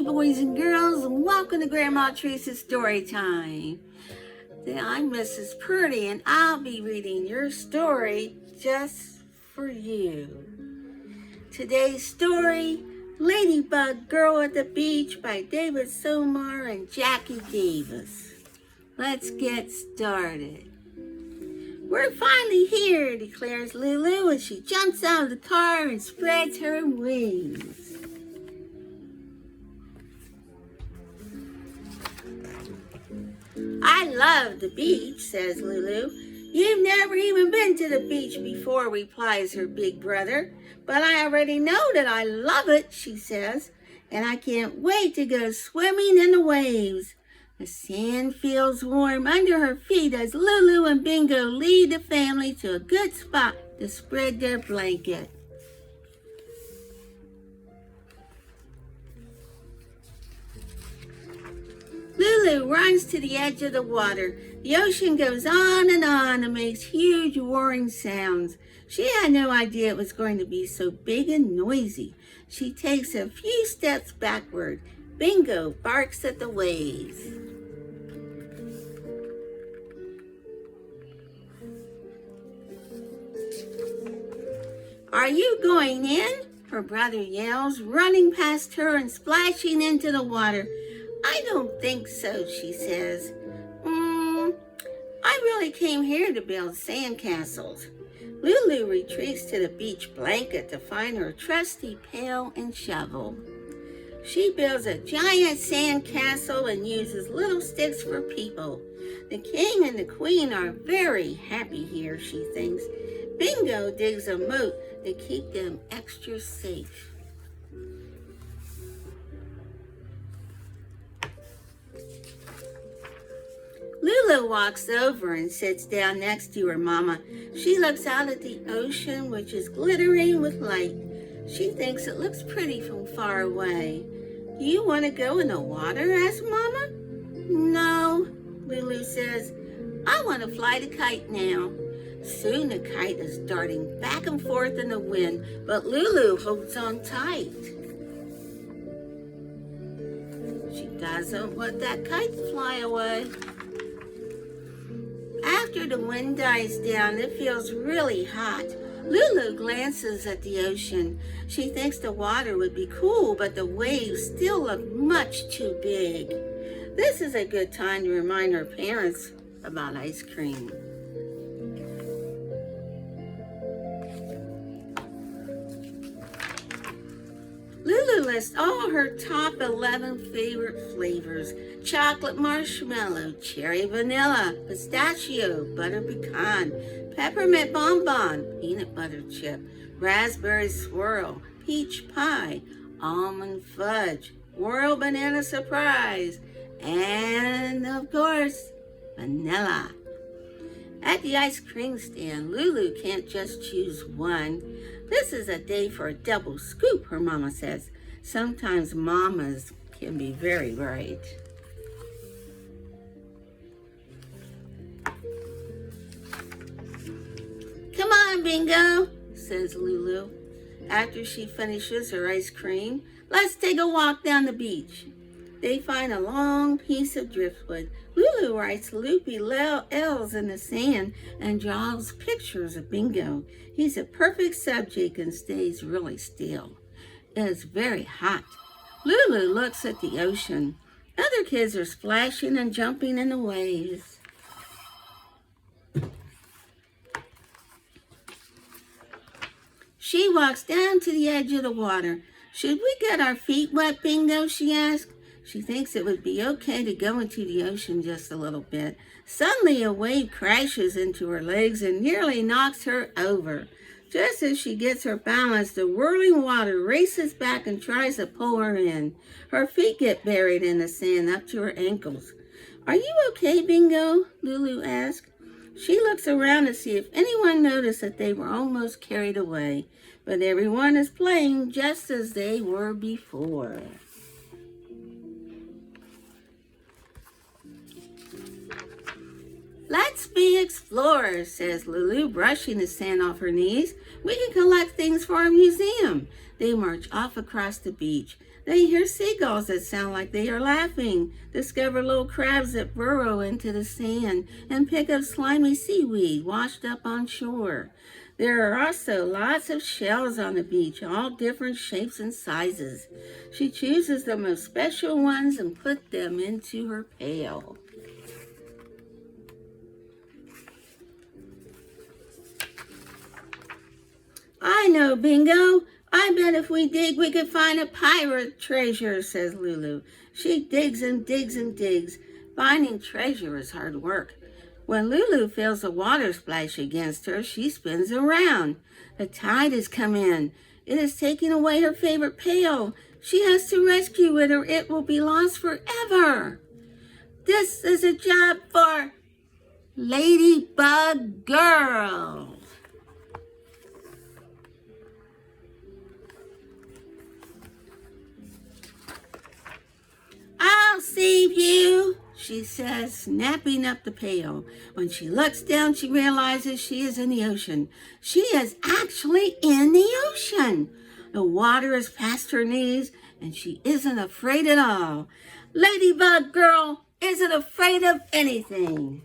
boys and girls, and welcome to Grandma Teresa's Story Time. I'm Mrs. Purdy, and I'll be reading your story just for you. Today's story, Ladybug Girl at the Beach by David Somar and Jackie Davis. Let's get started. We're finally here, declares Lulu as she jumps out of the car and spreads her wings. I love the beach, says Lulu. You've never even been to the beach before, replies her big brother. But I already know that I love it, she says, and I can't wait to go swimming in the waves. The sand feels warm under her feet as Lulu and Bingo lead the family to a good spot to spread their blanket. Lulu runs to the edge of the water. The ocean goes on and makes huge roaring sounds. She had no idea it was going to be so big and noisy. She takes a few steps backward. Bingo barks at the waves. Are you going in? Her brother yells, running past her and splashing into the water. I don't think so, she says. I really came here to build sandcastles. Lulu retreats to the beach blanket to find her trusty pail and shovel. She builds a giant sandcastle and uses little sticks for people. The king and the queen are very happy here, she thinks. Bingo digs a moat to keep them extra safe. Lulu walks over and sits down next to her mama. She looks out at the ocean, which is glittering with light. She thinks it looks pretty from far away. Do you want to go in the water? Asks Mama. No, Lulu says. I want to fly the kite now. Soon the kite is darting back and forth in the wind, but Lulu holds on tight. She doesn't want that kite to fly away. After the wind dies down, it feels really hot. Lulu glances at the ocean. She thinks the water would be cool, but the waves still look much too big. This is a good time to remind her parents about ice cream. Lulu lists all her top 11 favorite flavors: chocolate marshmallow, cherry vanilla, pistachio, butter pecan, peppermint bonbon, peanut butter chip, raspberry swirl, peach pie, almond fudge, whirl banana surprise, and of course, vanilla. At the ice cream stand, Lulu can't just choose one. This is a day for a double scoop, her mama says. Sometimes mamas can be very right. Come on, Bingo, says Lulu. After she finishes her ice cream, let's take a walk down the beach. They find a long piece of driftwood. Lulu writes loopy L's in the sand and draws pictures of Bingo. He's a perfect subject and stays really still. It's very hot. Lulu looks at the ocean. Other kids are splashing and jumping in the waves. She walks down to the edge of the water. Should we get our feet wet, Bingo? She asks. She thinks it would be okay to go into the ocean just a little bit. Suddenly, a wave crashes into her legs and nearly knocks her over. Just as she gets her balance, the whirling water races back and tries to pull her in. Her feet get buried in the sand up to her ankles. Are you okay, Bingo? Lulu asks. She looks around to see if anyone noticed that they were almost carried away, but everyone is playing just as they were before. Let's be explorers, says Lulu, brushing the sand off her knees. We can collect things for our museum. They march off across the beach. They hear seagulls that sound like they are laughing, discover little crabs that burrow into the sand, and pick up slimy seaweed washed up on shore. There are also lots of shells on the beach, all different shapes and sizes. She chooses the most special ones and puts them into her pail. I know, Bingo. I bet if we dig, we could find a pirate treasure, says Lulu. She digs and digs and digs. Finding treasure is hard work. When Lulu feels the water splash against her, she spins around. The tide has come in. It is taking away her favorite pail. She has to rescue it or it will be lost forever. This is a job for Ladybug Girl. I'll save you, she says, snapping up the pail. When she looks down, she realizes she is in the ocean. She is actually in the ocean. The water is past her knees, and she isn't afraid at all. Ladybug Girl isn't afraid of anything.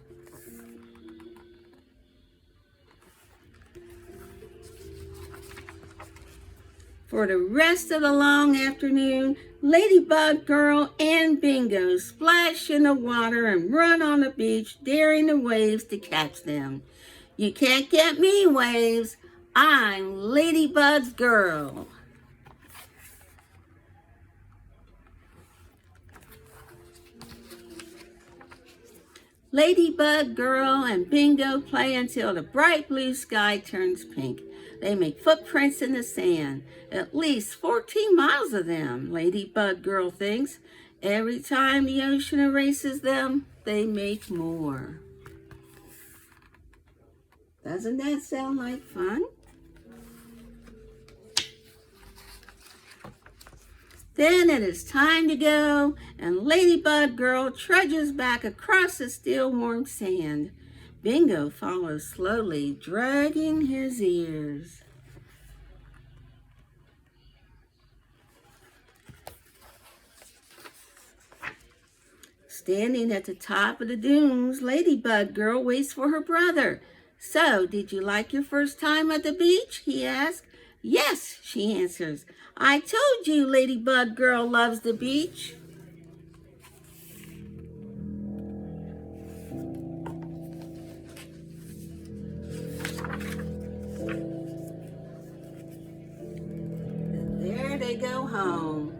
For the rest of the long afternoon, Ladybug Girl and Bingo splash in the water and run on the beach, daring the waves to catch them. You can't get me, waves. I'm Ladybug Girl. Ladybug Girl and Bingo play until the bright blue sky turns pink. They make footprints in the sand, at least 14 miles of them, Ladybug Girl thinks. Every time the ocean erases them, they make more. Doesn't that sound like fun? Then it is time to go, and Ladybug Girl trudges back across the still warm sand. Bingo follows slowly, dragging his ears. Standing at the top of the dunes, Ladybug Girl waits for her brother. So, did you like your first time at the beach? He asks. Yes, she answers. I told you Ladybug Girl loves the beach. And there they go home.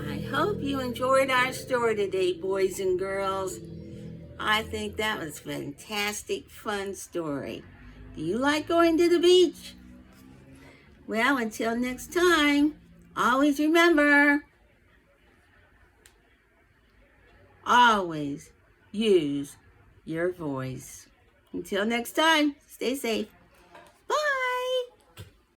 I hope you enjoyed our story today, boys and girls. I think that was a fantastic, fun story. Do you like going to the beach? Well, until next time, always remember, always use your voice. Until next time, stay safe.